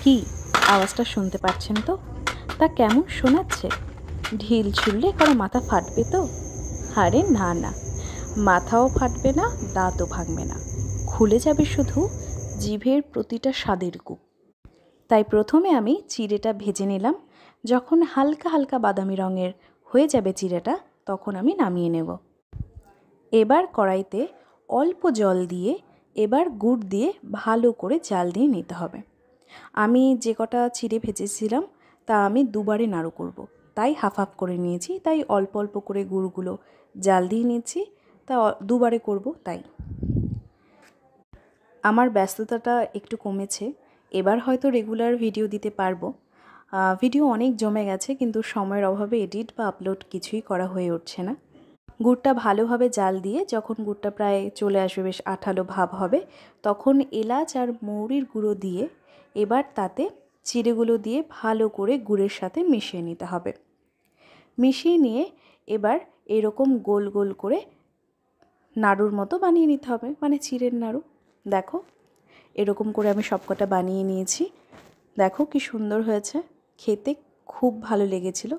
কি আওয়াজটা শুনতে পাচ্ছেন তো? তা কেমন শোনাচ্ছে? ঢিল ছুড়লে কারো মাথা ফাটবে তো? আরে না না, মাথাও ফাটবে না, দাঁতও ভাঙবে না, খুলে যাবে শুধু জিভের প্রতিটা স্বাদের কূপ। তাই প্রথমে আমি চিড়েটা ভেজে নিলাম। যখন হালকা হালকা বাদামি রঙের হয়ে যাবে চিড়েটা, তখন আমি নামিয়ে নেব। এবার কড়াইতে অল্প জল দিয়ে এবার গুড় দিয়ে ভালো করে জাল দিয়ে নিতে হবে। আমি যে কটা চিড়ে ভেজেছিলাম তা আমি দুবারে নাড়ু করব, তাই হাফ হাফ করে নিয়েছি। তাই অল্প অল্প করে গুড়গুলো জাল দিয়ে নিচ্ছি, তা দুবারে করব। তাই আমার ব্যস্ততাটা একটু কমেছে, এবার হয়তো রেগুলার ভিডিও দিতে পারবো। ভিডিও অনেক জমে গেছে, কিন্তু সময়ের অভাবে এডিট বা আপলোড কিছুই করা হয়ে উঠছে না। গুড়টা ভালোভাবে জাল দিয়ে যখন গুড়টা প্রায় চলে আসবে, বেশ আঠালো ভাব হবে, তখন এলাচ আর মৌরির গুঁড়ো দিয়ে এবার তাতে চিড়েগুলো দিয়ে ভালো করে গুড়ের সাথে মিশিয়ে নিতে হবে। মিশিয়ে নিয়ে এবার এরকম গোল গোল করে নাড়ুর মতো বানিয়ে নিতে হবে, মানে চিড়ের নাড়ু। দেখো, এরকম করে আমি সবকটা বানিয়ে নিয়েছি। দেখো কি সুন্দর হয়েছে, খেতে খুব ভালো লেগেছিল।